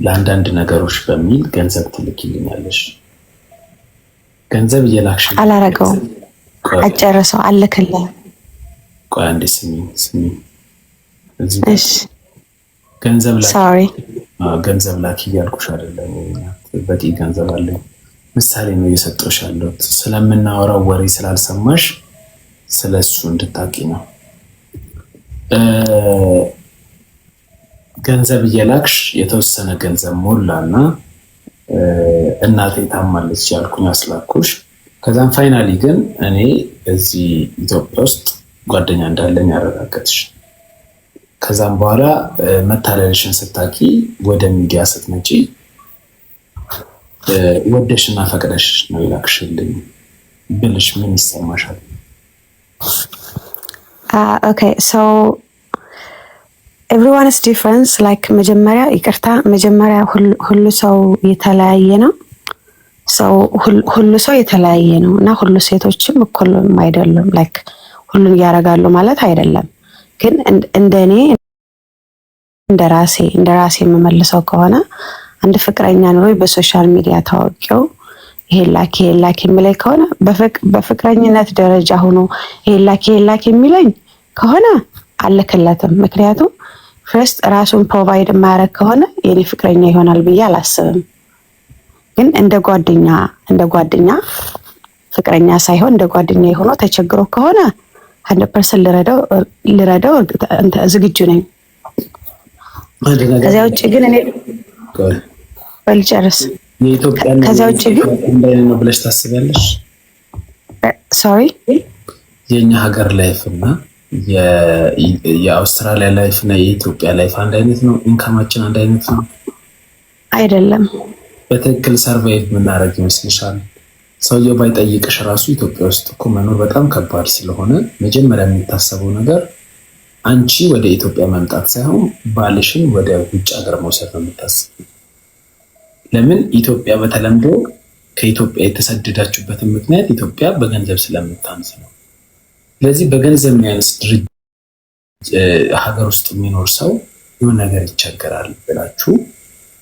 ለአንዳንድ ነገሮች በሚል ገንዘብ ትልኪልኛለሽ። ገንዘብ እየላክሽ አላረገውም። አጨረሰው አልክልህ። ቆይ አንዴ ስሚኝ። እሺ ገንዘብ ላኪ እያልኩሽ አይደለም። በቂ ገንዘብ አለኝ። ምሳሌ ነው እየሰጠሁሽ ያለሁት። ስለምናወራው ወሬ ስላልሰማሽ ስለሱ እንድታቂ ነው። ገንዘብ እየላክሽ የተወሰነ ገንዘብ ሞላና እናቴ ታማለች ያልኩኝ አስላኩሽ። ከዛም ፋይናሊ ግን እኔ እዚህ ኢትዮጵያ ውስጥ ጓደኛ እንዳለኝ ያረጋገጥሽ። ከዛም በኋላ መታለልሽን ስታቂ ወደ ሚዲያ ስትመጪ ወደሽና ፈቅደሽ ነው ይላክሽልኝ ብልሽ ምን ይሰማሻል? Okay, so everyone is different. Like መጀመሪያ ይቅርታ፣ መጀመሪያ ሁሉ ሰው የተለያየ ነው። ሁሉ ሰው የተለያየ ነው እና ሁሉ ሴቶችም እኩልም አይደሉም። ላይክ ሁሉም ያረጋሉ ማለት አይደለም። ግን እንደኔ እንደራሴ የምመልሰው ከሆነ አንድ ፍቅረኛ ነው በሶሻል ሚዲያ ታወቂው ይሄ ላኪ የሚለኝ ከሆነ በፍቅረኝነት ደረጃ ሆኖ ይሄ ላኪ የሚለኝ ከሆነ አልክለትም። ምክንያቱም ፍርስት ራሱን ፕሮቫይድ ማድረግ ከሆነ የኔ ፍቅረኛ ይሆናል ብዬ አላስብም። ግን እንደ ጓደኛ ፍቅረኛ ሳይሆን እንደ ጓደኛ ሆኖ ተቸግሮ ከሆነ 100% ልረዳው ዝግጁ ነኝ። ከዚያ ውጭ ግን እኔ በልጨርስ ከዚያ ውጭ ግን እንደኔ ነው ብለሽ ታስቢያለሽ? ሶሪ የኛ ሀገር ላይፍ እና የአውስትራሊያ ላይፍ እና የኢትዮጵያ ላይፍ አንድ አይነት ነው? ኢንካማችን አንድ አይነት ነው? አይደለም። በትክክል ሰርቫይቭ የምናደርግ ይመስልሻል? ሰውየው ባይጠይቅሽ ራሱ ኢትዮጵያ ውስጥ እኮ መኖር በጣም ከባድ ስለሆነ መጀመሪያ የሚታሰበው ነገር አንቺ ወደ ኢትዮጵያ መምጣት ሳይሆን ባልሽን ወደ ውጭ ሀገር መውሰድ ነው የምታስበው። ለምን? ኢትዮጵያ በተለምዶ ከኢትዮጵያ የተሰደዳችሁበትን ምክንያት ኢትዮጵያ በገንዘብ ስለምታንስ ነው። ስለዚህ በገንዘብ የሚያንስ ሀገር ውስጥ የሚኖር ሰው የሆነ ነገር ይቸገራል ብላችሁ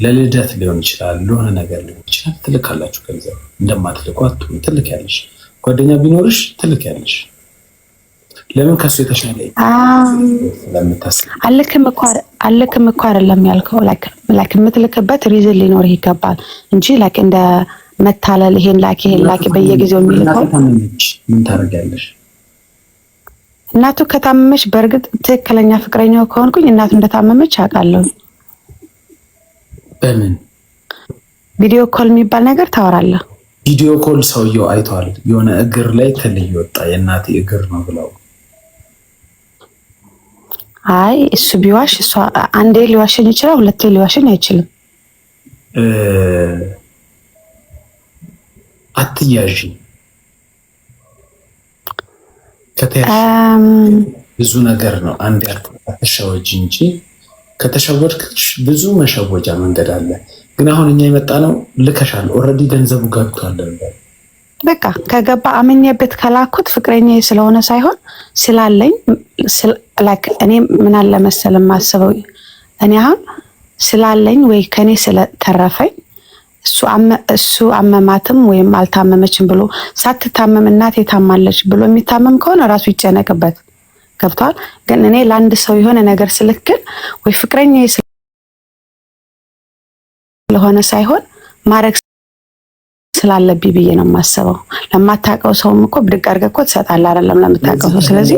ለልደት ሊሆን ይችላል፣ ለሆነ ነገር ሊሆን ይችላል ትልካላችሁ። ገንዘብ እንደማትልኩ አትሁን። ትልክ ያለሽ ጓደኛ ቢኖርሽ ትልክ ያለሽ ለምን? ከሱ የተሻለ ስለምታስብ አልክም እኮ አይደለም ያልከው። ላይክ የምትልክበት ሪዝን ሊኖር ይገባል እንጂ ላይክ እንደ መታለል ይሄን ላኪ በየጊዜው የሚልከው ምን ታደርጊያለሽ? እናቱ ከታመመች በእርግጥ ትክክለኛ ፍቅረኛው ከሆንኩኝ እናቱ እንደታመመች አውቃለሁ። በምን ቪዲዮ ኮል የሚባል ነገር ታወራለህ? ቪዲዮ ኮል ሰውየው አይቷል። የሆነ እግር ላይ ትልይ ወጣ የእናቴ እግር ነው ብለው። አይ እሱ ቢዋሽ እሷ አንዴ ሊዋሽኝ ይችላል፣ ሁለቴ ሊዋሽኝ አይችልም። አትያዢ። ብዙ ነገር ነው አንድ ያልኩ አትሸወጂ እንጂ ከተሸወድክሽ ብዙ መሸወጃ መንገድ አለ። ግን አሁን እኛ የመጣ ነው ልከሻል፣ ኦልሬዲ ገንዘቡ ገብቷል። በቃ ከገባ አመኘበት ከላኩት ፍቅረኛዬ ስለሆነ ሳይሆን ስላለኝ እኔ ምን አለ መሰል የማስበው እኔ አሁን ስላለኝ ወይ ከኔ ስለተረፈኝ እሱ አመማትም ወይም አልታመመችም ብሎ ሳትታመም እናቴ ታማለች ብሎ የሚታመም ከሆነ ራሱ ይጨነቅበት። ገብቷል? ግን እኔ ለአንድ ሰው የሆነ ነገር ስልክል ወይ ፍቅረኛዬ ስለሆነ ሳይሆን ማድረግ ስላለብኝ ብዬ ነው የማስበው። ለማታውቀው ሰውም እኮ ብድግ አድርገህ እኮ ትሰጣለህ አይደለም ለምታውቀው ሰው። ስለዚህ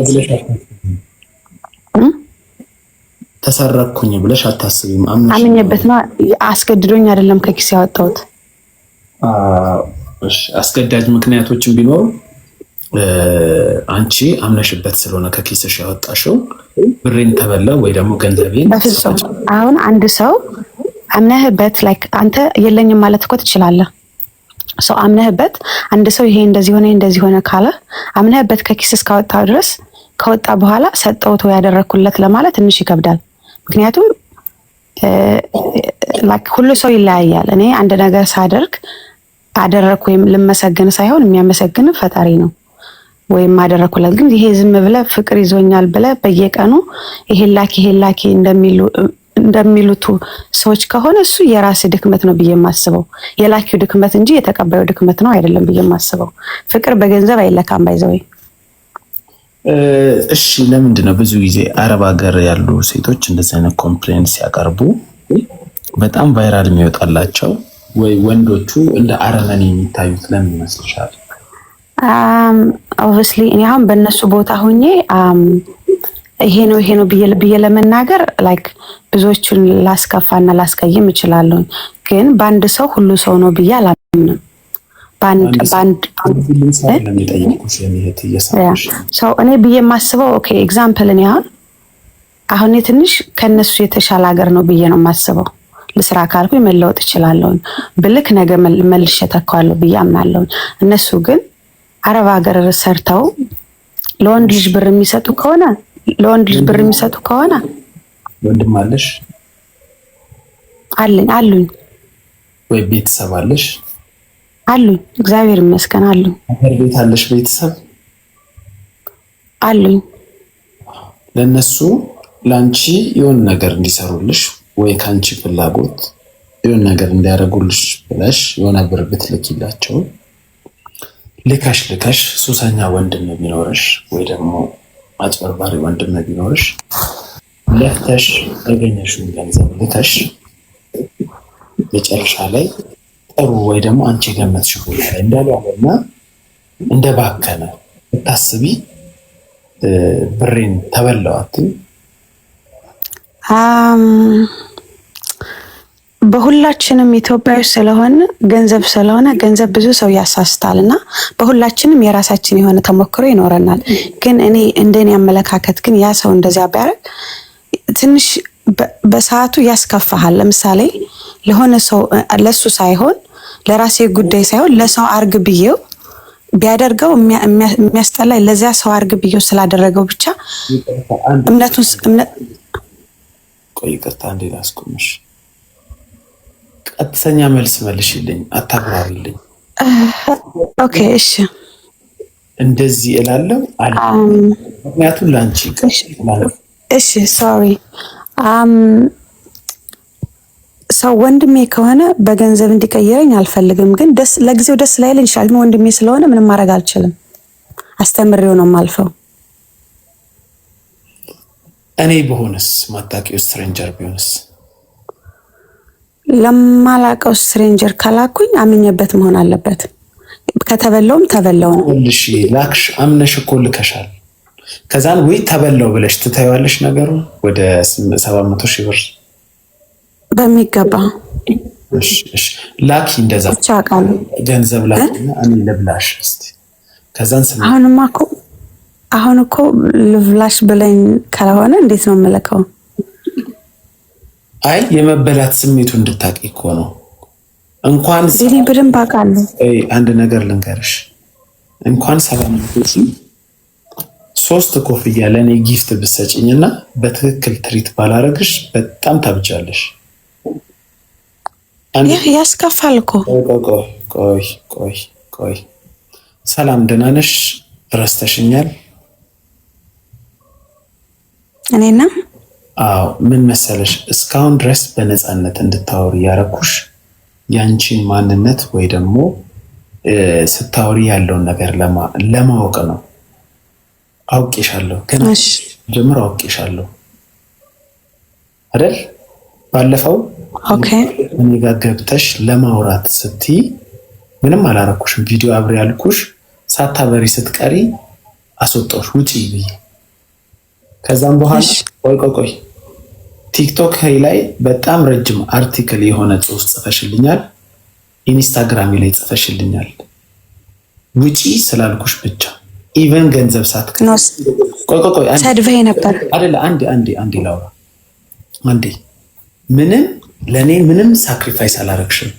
ተሰረኩኝ ብለሽ አታስቢም? አምኜበት ነው፣ አስገድዶኝ አይደለም ከኪስ ያወጣሁት። እሺ አስገዳጅ ምክንያቶችን ቢኖሩ አንቺ አምነሽበት ስለሆነ ከኪስሽ ያወጣሽው ብሬን ተበላ ወይ ደግሞ ገንዘቤን። በፍጹም አሁን አንድ ሰው አምነህበት ላይክ አንተ የለኝም ማለት እኮ ትችላለህ። ሰው አምነህበት አንድ ሰው ይሄ እንደዚህ ሆነ ካለ አምነህበት ከኪስ እስካወጣው ድረስ ከወጣ በኋላ ሰጠውት ወይ ያደረኩለት ለማለት ትንሽ ይከብዳል። ምክንያቱም ላይክ ሁሉ ሰው ይለያያል። እኔ አንድ ነገር ሳደርግ አደረኩ ወይም ልመሰገን ሳይሆን የሚያመሰግን ፈጣሪ ነው ወይም አደረኩለት። ግን ይሄ ዝም ብለህ ፍቅር ይዞኛል ብለህ በየቀኑ ይሄ ላኪ እንደሚሉ እንደሚሉት ሰዎች ከሆነ እሱ የራስ ድክመት ነው ብዬ የማስበው፣ የላኪው ድክመት እንጂ የተቀባዩ ድክመት ነው አይደለም ብዬ የማስበው። ፍቅር በገንዘብ አይለካም ባይዘው። እሺ ለምንድን ነው ብዙ ጊዜ አረብ ሀገር ያሉ ሴቶች እንደዚህ አይነት ኮምፕሌንት ሲያቀርቡ በጣም ቫይራል የሚወጣላቸው ወይ ወንዶቹ እንደ አረመኔ የሚታዩት ለምን ይመስልሻል? ኦብቪስሊ እኔ አሁን በእነሱ ቦታ ሆኜ ይሄ ነው ብዬ ለመናገር ላይክ ብዙዎቹን ላስከፋና ላስቀይም እችላለሁ። ግን በአንድ ሰው ሁሉ ሰው ነው ብዬ አላምንም። እኔ ብዬ የማስበው ኦኬ ኤግዛምፕል እኔ አሁን ትንሽ ከነሱ የተሻለ ሀገር ነው ብዬ ነው የማስበው። ለስራ ካልኩኝ መለወጥ እችላለሁ ብልክ ነገ መልሼ ተካዋለሁ ብዬ አምናለሁ። እነሱ ግን አረብ ሀገር ሰርተው ለወንድ ልጅ ብር የሚሰጡ ከሆነ ወንድም አለሽ? አሉኝ። ወይ ቤተሰብ አለሽ? አሉኝ። እግዚአብሔር ይመስገን አሉኝ። ቤት አለሽ? ቤተሰብ አሉኝ። ለነሱ ላንቺ የሆነ ነገር እንዲሰሩልሽ ወይ ካንቺ ፍላጎት የሆነ ነገር እንዲያደርጉልሽ ብለሽ የሆነ ብር ብትልኪላቸው ልከሽ ሱሰኛ ወንድም ቢኖርሽ ወይ ደግሞ አጭበርባሪ ወንድም ቢኖርሽ ለፍተሽ ያገኘሽውን ገንዘብ ልከሽ መጨረሻ ላይ ጥሩ ወይ ደግሞ አንቺ ገመትሽው ላይ እንዳልዋለና እንደባከነ ብታስቢ ብሬን ተበላዋት። በሁላችንም ኢትዮጵያዊ ስለሆነ ገንዘብ ብዙ ሰው ያሳስታል እና በሁላችንም የራሳችን የሆነ ተሞክሮ ይኖረናል። ግን እኔ እንደኔ አመለካከት ግን ያ ሰው እንደዚያ ቢያደርግ ትንሽ በሰዓቱ ያስከፋሃል። ለምሳሌ ለሆነ ሰው ለሱ ሳይሆን ለራሴ ጉዳይ ሳይሆን ለሰው አርግ ብዬው ቢያደርገው የሚያስጠላኝ ለዚያ ሰው አርግ ብዬው ስላደረገው ብቻ ቆይ ይቅርታ እንዴ ላስቆምሽ። ቀጥተኛ መልስ መልሽልኝ፣ አታብራሪልኝ። ኦኬ እሺ፣ እንደዚህ እላለሁ አለ ምክንያቱም ላንቺ እሺ ሶሪ ሰው ወንድሜ ከሆነ በገንዘብ እንዲቀይረኝ አልፈልግም። ግን ለጊዜው ደስ ላይለኝ ይችላል። ግን ወንድሜ ስለሆነ ምንም ማድረግ አልችልም። አስተምሬው ነው የማልፈው። እኔ በሆነስ ማታውቂው ስትሬንጀር ቢሆንስ? ለማላውቀው ስትሬንጀር ካላኩኝ አምኜበት መሆን አለበት። ከተበላውም ተበላው ነው። እሺ ላክሽ አምነሽ እኮ ልከሻል። ከዛን ወይ ተበላው ብለሽ ትታዩዋለሽ ነገሩ ወደ 700 ሺህ ብር በሚገባ እሺ ላኪ እንደዛ ገንዘብ ላኪና እኔ ልብላሽ እስቲ። ከዛን አሁን እኮ ልብላሽ ብለኝ ካልሆነ እንዴት ነው የምልከው? አይ የመበላት ስሜቱ እንድታቂ እኮ ነው። እንኳን እኔ በደንብ አውቃለሁ። አንድ ነገር ልንገርሽ፣ እንኳን 700 ሺህ 3 ኮፍያ ለኔ ጊፍት ብትሰጪኝና በትክክል ትሪት ባላረግሽ በጣም ታብጃለሽ። ያስከፋል እኮ። ቆይ ሰላም ደህና ነሽ? ረስተሽኛል? እኔና አዎ ምን መሰለሽ፣ እስካሁን ድረስ በነፃነት እንድታወሪ ያረኩሽ ያንቺን ማንነት ወይ ደግሞ ስታወሪ ያለውን ነገር ለማወቅ ነው። አውቄሻለሁ፣ ግን ጀምሮ አውቄሻለሁ አይደል? ባለፈው እኔ ጋር ገብተሽ ለማውራት ስትይ ምንም አላረኩሽም። ቪዲዮ አብሬ ያልኩሽ ሳታበሪ ስትቀሪ አስወጣሁሽ ውጪ ብዬ። ከዛም በኋላ ቆይ ቲክቶክ ላይ በጣም ረጅም አርቲክል የሆነ ጽሑፍ ጽፈሽልኛል፣ ኢንስታግራም ላይ ጽፈሽልኛል። ውጪ ስላልኩሽ ብቻ ኢቨን ገንዘብ ሳትከፍይ ቆይ ሰድበኝ ነበር አይደል? አንዴ ላውራ። አንዴ ለኔ ምንም ሳክሪፋይስ አላረግሽም።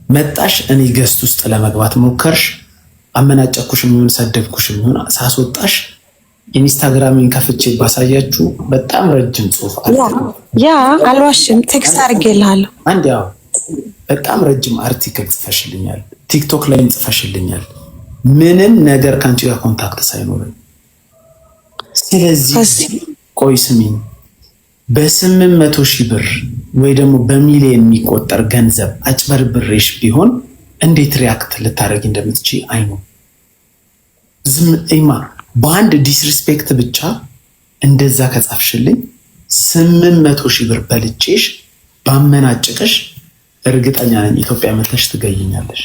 መጣሽ፣ እኔ ገስት ውስጥ ለመግባት ሞከርሽ። አመናጨኩሽም ይሁን ሰደብኩሽም ይሁን ሳስወጣሽ ኢንስታግራሚን ከፍቼ ባሳያችሁ በጣም ረጅም ጽሑፍ አለ። ያ አልዋሽም፣ ቴክስት አድርጌልሃለሁ። ያው በጣም ረጅም አርቲክል ጽፈሽልኛል፣ ቲክቶክ ላይ ጽፈሽልኛል፣ ምንም ነገር ካንቺ ጋር ኮንታክት ሳይኖረኝ። ስለዚህ ቆይ ስሚኝ፣ በ800,000 ብር ወይ ደግሞ በሚሊዮን የሚቆጠር ገንዘብ አጭበርብሬሽ ቢሆን እንዴት ሪያክት ልታደርጊ እንደምትችይ አይኑ ዝም ኢማ በአንድ ዲስሪስፔክት ብቻ እንደዛ ከጻፍሽልኝ 800,000 ብር በልጬሽ ባመናጭቅሽ እርግጠኛ ነኝ ኢትዮጵያ መተሽ ትገይኛለሽ።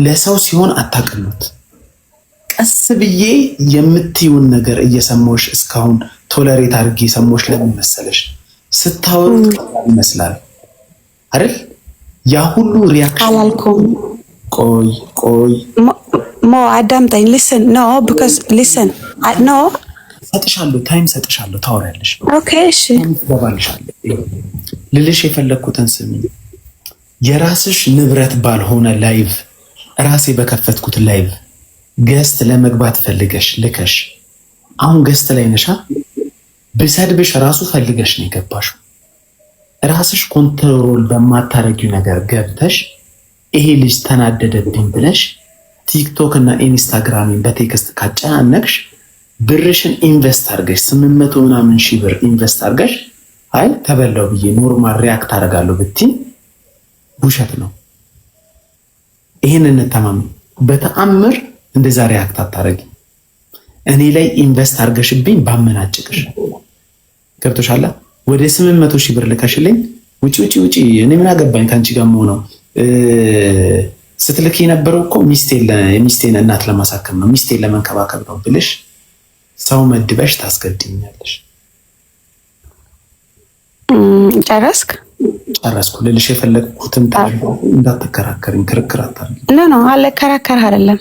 ለሰው ሲሆን አታቀሉት። ቀስ ብዬ የምትዩን ነገር እየሰማሁሽ እስካሁን ቶለሬት አድርጌ የሰማሁሽ ለምን መሰለሽ? ስታወሩት ይመስላል አይደል? ያ ሁሉ ሪያክሽን አላልኩም። ቆይ ሞ አዳምጠኝ። ሊስን ኖ ቢኮዝ ሊስን ኖ ሰጥሻለሁ፣ ታይም ሰጥሻለሁ፣ ታወሪያለሽ። ኦኬ እሺ፣ ትገባልሻለሁ። ልልሽ የፈለግኩትን ስሚ። የራስሽ ንብረት ባልሆነ ላይቭ ራሴ በከፈትኩት ላይቭ ገስት ለመግባት ፈልገሽ ልከሽ አሁን ገስት ላይ ነሻ። ብሰድብሽ ራሱ ፈልገሽ ነው የገባሽው። ራስሽ ኮንትሮል በማታረጊው ነገር ገብተሽ ይሄ ልጅ ተናደደብኝ ብለሽ ቲክቶክ እና ኢንስታግራምን በቴክስት ካጨናነቅሽ ብርሽን ኢንቨስት አድርገሽ 800 ምናምን ሺህ ብር ኢንቨስት አድርገሽ አይ ተበላው ብዬ ኖርማል ሪያክት አደርጋለሁ ብትይ ውሸት ነው። ይሄንን እንተማመን። በተአምር እንደዛ ሪያክት አታረጊ። እኔ ላይ ኢንቨስት አድርገሽብኝ ባመናጭቅሽ ገብቶሻል። ወደ 800,000 ብር ልከሽልኝ ውጪ እኔ ምን አገባኝ ካንቺ ጋር መሆነው። ስትልክ የነበረው እኮ የሚስቴን እናት ለማሳከም ነው፣ ሚስቴን ለመንከባከብ ነው ብለሽ ሰው መድበሽ ታስገድኛለሽ። ጨረስኩ ልልሽ የፈለግኩትን እንዳትከራከሪኝ፣ ክርክር አታርጊ። ኖ አልከራከር አይደለም።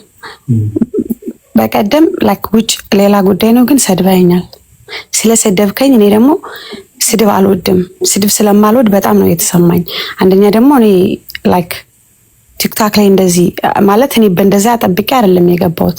በቀደም ላይክ ውጭ ሌላ ጉዳይ ነው፣ ግን ሰድበኛል። ስለሰደብከኝ እኔ ደግሞ ስድብ አልወድም። ስድብ ስለማልወድ በጣም ነው የተሰማኝ። አንደኛ ደግሞ እኔ ላይክ ቲክቶክ ላይ እንደዚህ ማለት እኔ በእንደዛ አጠብቄ አይደለም የገባሁት።